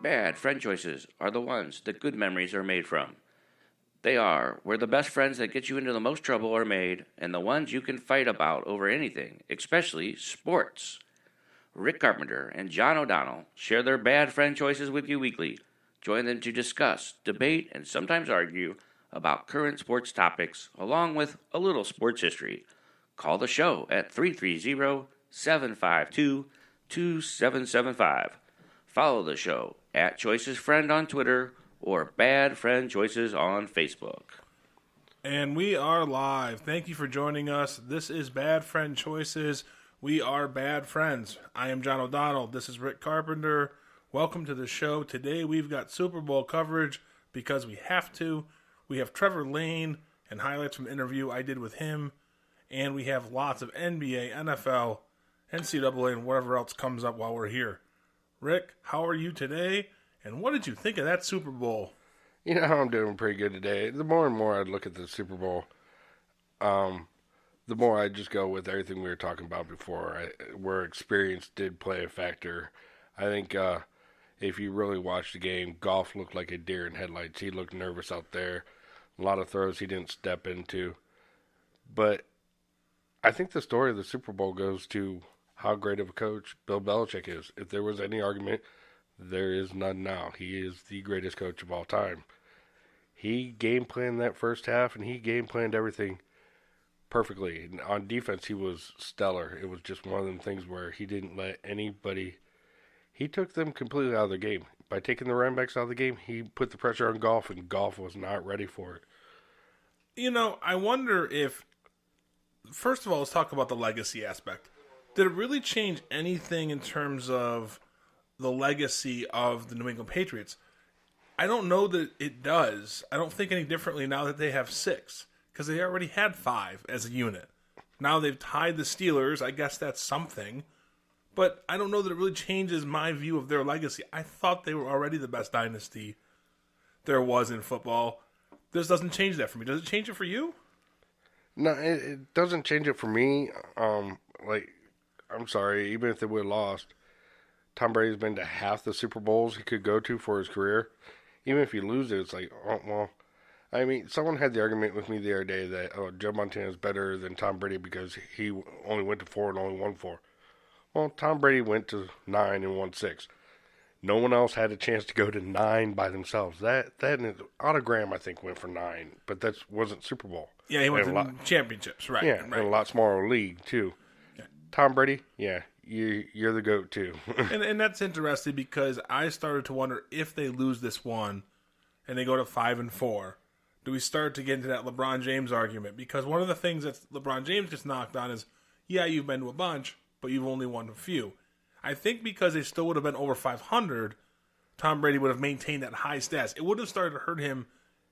bad friend choices are the ones that good memories are made from. They are where the best friends that get you into the most trouble are made, and the ones you can fight about over anything, especially sports. Rick Carpenter and John O'Donnell share their bad friend choices with you weekly. Join them to discuss, debate, and sometimes argue about current sports topics, along with a little sports history. Call the show at 330-752-2775. Follow the show at Choices Friend on Twitter or Bad Friend Choices on Facebook. And we are live. Thank you for joining us. This is Bad Friend Choices. We are bad friends. I am John O'Donnell. This is Rick Carpenter. Welcome to the show. Today we've got Super Bowl coverage because we have to. We have Trevor Lane and highlights from the interview I did with him. And we have lots of NBA, NFL, NCAA, and whatever else comes up while we're here. Rick, how are you today? And what did you think of that Super Bowl? You know, I'm doing pretty good today. The more and more I look at the Super Bowl, the more I just go with everything we were talking about before, where experience did play a factor. I think if you really watch the game, Goff looked like a deer in headlights. He looked nervous out there. A lot of throws he didn't step into. But I think the story of the Super Bowl goes to how great of a coach Bill Belichick is. If there was any argument, there is none now. He is the greatest coach of all time. He game planned that first half, and he game planned everything perfectly. And on defense, he was stellar. It was just one of them things where he didn't let anybody. He took them completely out of the game. By taking the running backs out of the game, he put the pressure on Goff, and Goff was not ready for it. You know, I wonder if, first of all, let's talk about the legacy aspect. Did it really change anything in terms of the legacy of the New England Patriots? I don't know that it does. I don't think any differently now that they have 6, because they already had 5 as a unit. Now they've tied the Steelers. I guess that's something. But I don't know that it really changes my view of their legacy. I thought they were already the best dynasty there was in football. This doesn't change that for me. Does it change it for you? No, it doesn't change it for me. I'm sorry, even if they would have lost, Tom Brady's been to half the Super Bowls he could go to for his career. Even if you lose it, it's like, oh, well. I mean, someone had the argument with me the other day that Joe Montana is better than Tom Brady because he only went to 4 and only won 4. Well, Tom Brady went to 9 and won 6. No one else had a chance to go to 9 by themselves. That and Autogram, I think, went for 9, but that wasn't Super Bowl. Yeah, he went to championships, right. Yeah, right. And a lot smaller league, too. Yeah. Tom Brady, yeah, you're the GOAT, too. and that's interesting because I started to wonder if they lose this one and they go to 5 and 4, do we start to get into that LeBron James argument? Because one of the things that LeBron James gets knocked on is, yeah, you've been to a bunch, but you've only won a few. I think because they still would have been over 500, Tom Brady would have maintained that high stats. It wouldn't have started to hurt him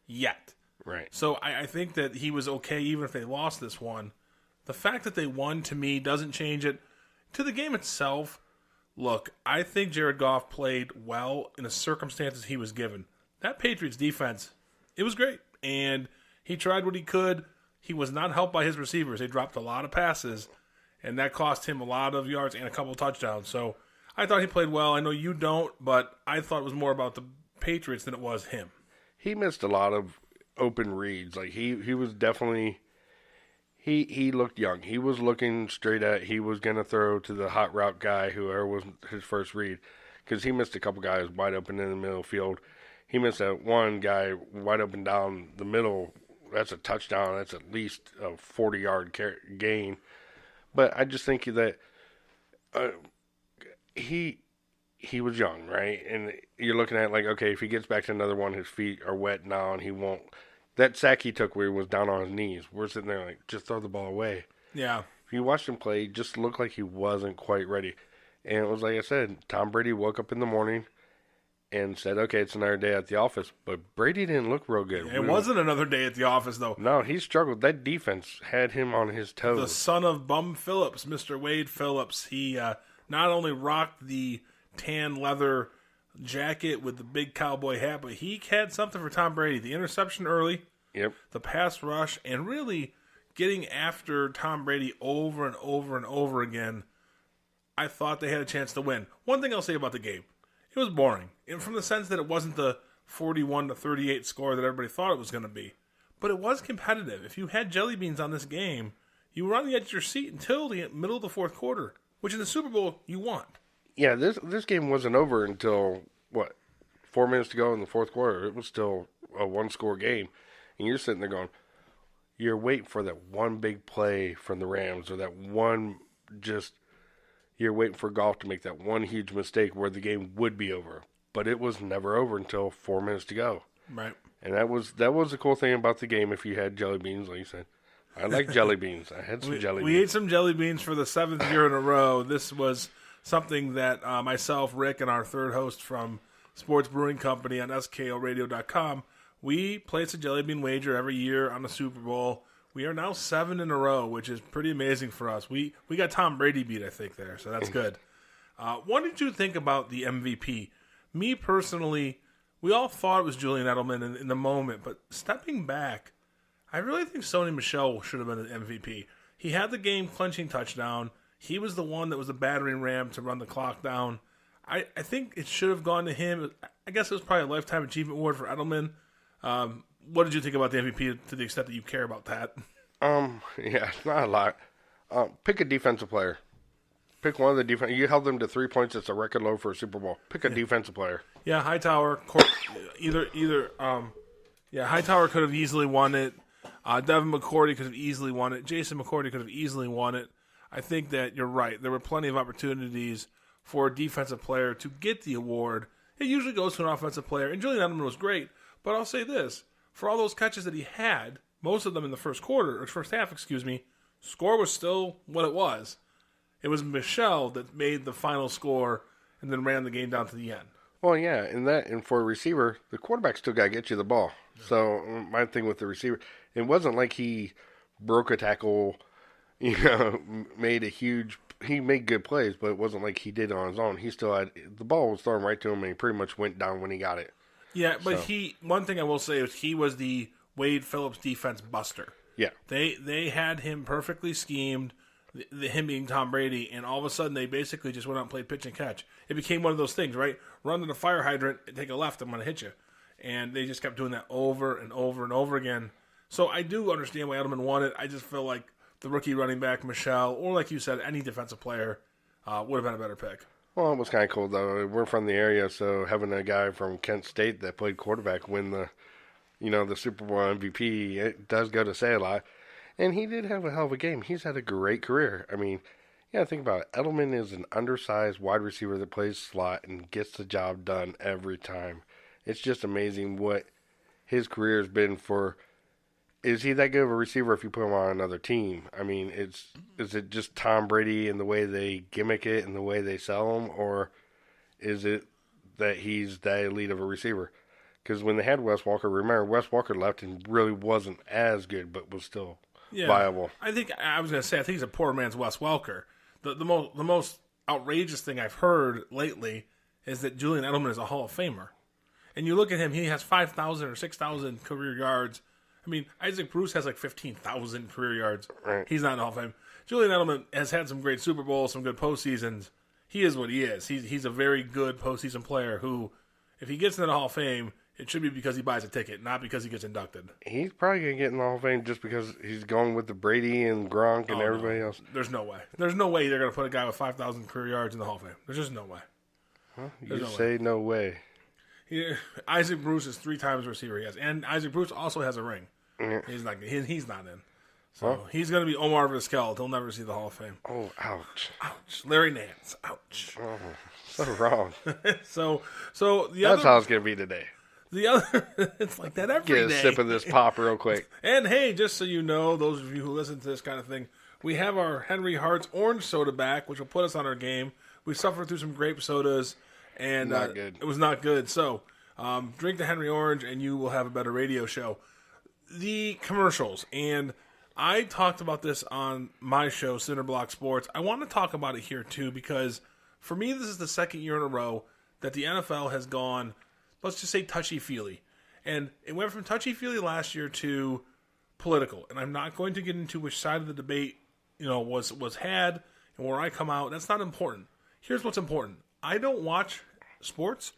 yet. Right. So I think that he was okay even if they lost this one. The fact that they won, to me, doesn't change it. To the game itself, look, I think Jared Goff played well in the circumstances he was given. That Patriots defense, it was great. And he tried what he could. He was not helped by his receivers. They dropped a lot of passes, and that cost him a lot of yards and a couple of touchdowns. So I thought he played well. I know you don't, but I thought it was more about the Patriots than it was him. He missed a lot of open reads. Like he was definitely he looked young. He was looking straight at he was gonna throw to the hot route guy, whoever was his first read, because he missed a couple guys wide open in the middle of the field. He missed that one guy wide open down the middle. That's a touchdown. That's at least a 40-yard gain. But I just think that he was young, right? And you're looking at like, okay, if he gets back to another one, his feet are wet now, and he won't. That sack he took where he was down on his knees, we're sitting there like, just throw the ball away. Yeah. If you watched him play, he just looked like he wasn't quite ready. And it was like I said, Tom Brady woke up in the morning and said, okay, it's another day at the office. But Brady didn't look real good. It wasn't another day at the office, though. No, he struggled. That defense had him on his toes. The son of Bum Phillips, Mr. Wade Phillips, he not only rocked the tan leather jacket with the big cowboy hat, but he had something for Tom Brady. The interception early, yep, the pass rush, and really getting after Tom Brady over and over and over again. I thought they had a chance to win. One thing I'll say about the game, it was boring. And from the sense that it wasn't the 41-38 score that everybody thought it was going to be. But it was competitive. If you had jelly beans on this game, you were on the edge of your seat until the middle of the fourth quarter, which in the Super Bowl you want. Yeah, this game wasn't over until, 4 minutes to go in the fourth quarter. It was still a one-score game. And you're sitting there going, you're waiting for that one big play from the Rams or that one you're waiting for Goff to make that one huge mistake where the game would be over. But it was never over until 4 minutes to go. Right. And that was the cool thing about the game if you had jelly beans, like you said. I like jelly beans. I had some jelly beans. We ate some jelly beans for the 7th year in a row. This was something that myself, Rick, and our third host from Sports Brewing Company on SKORadio.com, we place a jelly bean wager every year on the Super Bowl. We are now 7 in a row, which is pretty amazing for us. We got Tom Brady beat, I think, there, so that's good. What did you think about the MVP? Me personally, we all thought it was Julian Edelman in the moment, but stepping back, I really think Sony Michel should have been an MVP. He had the game-clinching touchdown. He was the one that was the battering ram to run the clock down. I think it should have gone to him. I guess it was probably a Lifetime Achievement Award for Edelman. What did you think about the MVP to the extent that you care about that? Yeah, not a lot. Pick a defensive player. Pick one of the defense. You held them to 3 points. It's a record low for a Super Bowl. Pick a defensive player. Yeah, Hightower. Hightower could have easily won it. Devin McCourty could have easily won it. Jason McCourty could have easily won it. I think that you're right. There were plenty of opportunities for a defensive player to get the award. It usually goes to an offensive player, and Julian Edelman was great. But I'll say this. For all those catches that he had, most of them in the first half, score was still what it was. It was Michel that made the final score and then ran the game down to the end. Well, yeah, and for a receiver, the quarterback still got to get you the ball. Yeah. So my thing with the receiver, it wasn't like he broke a tackle, he made good plays, but it wasn't like he did it on his own. He still had, the ball was thrown right to him, and he pretty much went down when he got it. Yeah, but one thing I will say is he was the Wade Phillips defense buster. Yeah. They had him perfectly schemed, him being Tom Brady, and all of a sudden they basically just went out and played pitch and catch. It became one of those things, right? Run to the fire hydrant, take a left, I'm going to hit you. And they just kept doing that over and over and over again. So I do understand why Edelman won it. I just feel like the rookie running back, Michel, or like you said, any defensive player would have been a better pick. Well, it was kind of cool, though. We're from the area, so having a guy from Kent State that played quarterback win the Super Bowl MVP, it does go to say a lot. And he did have a hell of a game. He's had a great career. I mean, think about it. Edelman is an undersized wide receiver that plays slot and gets the job done every time. It's just amazing what his career has been for. Is he that good of a receiver if you put him on another team? I mean, is it just Tom Brady and the way they gimmick it and the way they sell him, or is it that he's that elite of a receiver? Because when they had Wes Walker, remember, Wes Walker left and really wasn't as good, but was still viable. I think he's a poor man's Wes Welker. The most outrageous thing I've heard lately is that Julian Edelman is a Hall of Famer. And you look at him, he has 5,000 or 6,000 career yards. I mean, Isaac Bruce has like 15,000 career yards. Right. He's not in the Hall of Fame. Julian Edelman has had some great Super Bowls, some good postseasons. He is what he is. He's a very good postseason player who, if he gets into the Hall of Fame, it should be because he buys a ticket, not because he gets inducted. He's probably going to get in the Hall of Fame just because he's going with the Brady and Gronk and everybody else. There's no way. There's no way they're going to put a guy with 5,000 career yards in the Hall of Fame. There's just no way. Huh? No way. Isaac Bruce is 3 times the receiver he has. And Isaac Bruce also has a ring. Mm-hmm. He's not in. So he's going to be Omar Vizquel. He'll never see the Hall of Fame. Oh, ouch. Ouch. Larry Nance. Ouch. Oh, so wrong. So That's how it's going to be today. The other, it's like that every day. Get a sip of this pop real quick. And hey, just so you know, those of you who listen to this kind of thing, we have our Henry Hart's orange soda back, which will put us on our game. We suffered through some grape sodas, and it was not good. So drink the Henry Orange, and you will have a better radio show. The commercials, and I talked about this on my show, Cinder Block Sports. I want to talk about it here, too, because for me, this is the second year in a row that the NFL has gone, let's just say, touchy-feely. And it went from touchy-feely last year to political. And I'm not going to get into which side of the debate, was had and where I come out. That's not important. Here's what's important. I don't watch sports.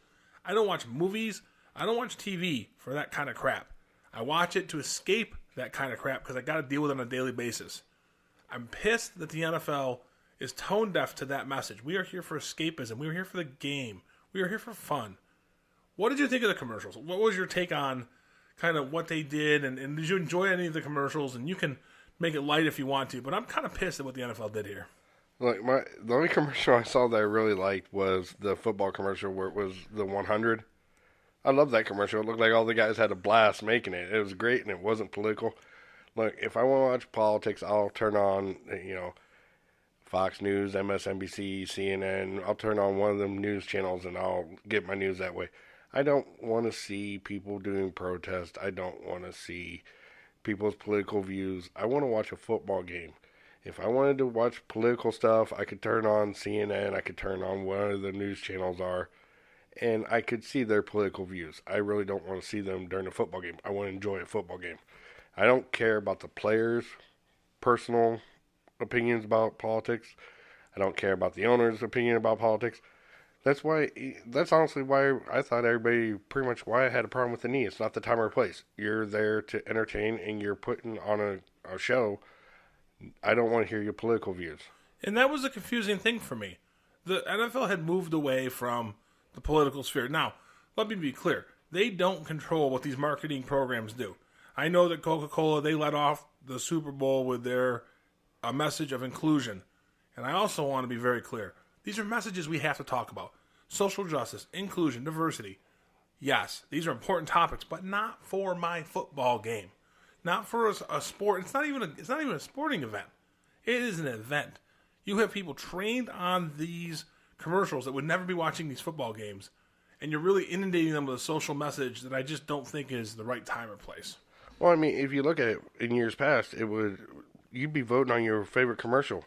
I don't watch movies. I don't watch TV for that kind of crap. I watch it to escape that kind of crap because I got to deal with it on a daily basis. I'm pissed that the NFL is tone deaf to that message. We are here for escapism. We are here for the game. We are here for fun. What did you think of the commercials? What was your take on kind of what they did? And did you enjoy any of the commercials? And you can make it light if you want to, but I'm kind of pissed at what the NFL did here. Like the only commercial I saw that I really liked was the football commercial where it was the 100. I love that commercial. It looked like all the guys had a blast making it. It was great and it wasn't political. Look, if I want to watch politics, I'll turn on, Fox News, MSNBC, CNN. I'll turn on one of them news channels and I'll get my news that way. I don't want to see people doing protests. I don't want to see people's political views. I want to watch a football game. If I wanted to watch political stuff, I could turn on CNN. I could turn on whatever the news channels are, and I could see their political views. I really don't want to see them during a football game. I want to enjoy a football game. I don't care about the players' personal opinions about politics. I don't care about the owner's opinion about politics. That's honestly why I thought everybody pretty much why I had a problem with the knee. It's not the time or place. You're there to entertain and you're putting on a show. I don't want to hear your political views. And that was a confusing thing for me. The NFL had moved away from the political sphere. Now, let me be clear. They don't control what these marketing programs do. I know that Coca-Cola, they let off the Super Bowl with their message of inclusion. And I also want to be very clear. These are messages we have to talk about. Social justice, inclusion, diversity. Yes, these are important topics, but not for my football game. Not for a sport. It's not even a sporting event. It is an event. You have people trained on these commercials that would never be watching these football games, and you're really inundating them with a social message that I just don't think is the right time or place. Well, I mean, if you look at it in years past, you'd be voting on your favorite commercial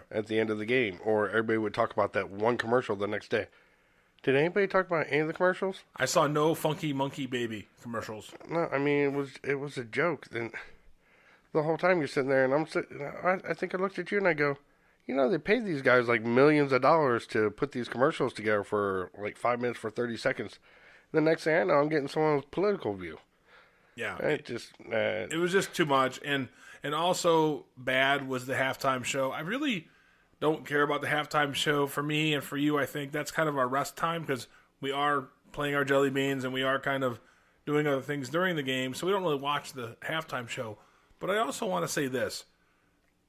at the end of the game, or everybody would talk about that one commercial the next day. Did anybody talk about any of the commercials? I saw no Funky Monkey Baby commercials. No, I mean it was a joke. Then the whole time you're sitting there, and I think I looked at you and I go, they paid these guys like millions of dollars to put these commercials together for like 5 minutes for 30 seconds. The next thing I know, I'm getting someone's political view. Yeah, it was just too much, and also bad was the halftime show. I really don't care about the halftime show. For me and for you, I think that's kind of our rest time because we are playing our jelly beans and we are kind of doing other things during the game, so we don't really watch the halftime show. But I also want to say this.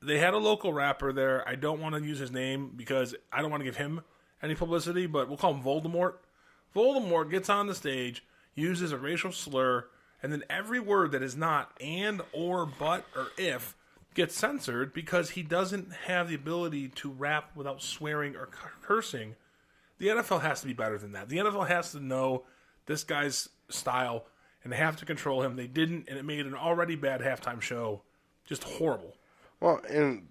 They had a local rapper there. I don't want to use his name because I don't want to give him any publicity, but we'll call him Voldemort. Voldemort gets on the stage, uses a racial slur, and then every word that is not and, or, but, or if gets censored because he doesn't have the ability to rap without swearing or cursing. The NFL has to be better than that. The NFL has to know this guy's style, and they have to control him. They didn't, and it made an already bad halftime show just horrible. Well, and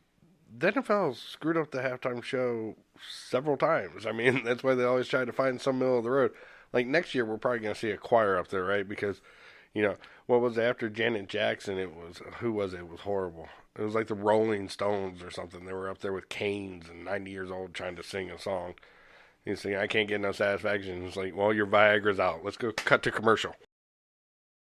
the NFL screwed up the halftime show several times. I mean, that's why they always try to find some middle of the road. Like next year, we're probably going to see a choir up there, right? Because, what was it, after Janet Jackson? Who was it? It was horrible. It was like the Rolling Stones or something. They were up there with canes and 90 years old trying to sing a song. You say, I can't get no satisfaction. It's like, well, your Viagra's out. Let's go cut to commercial.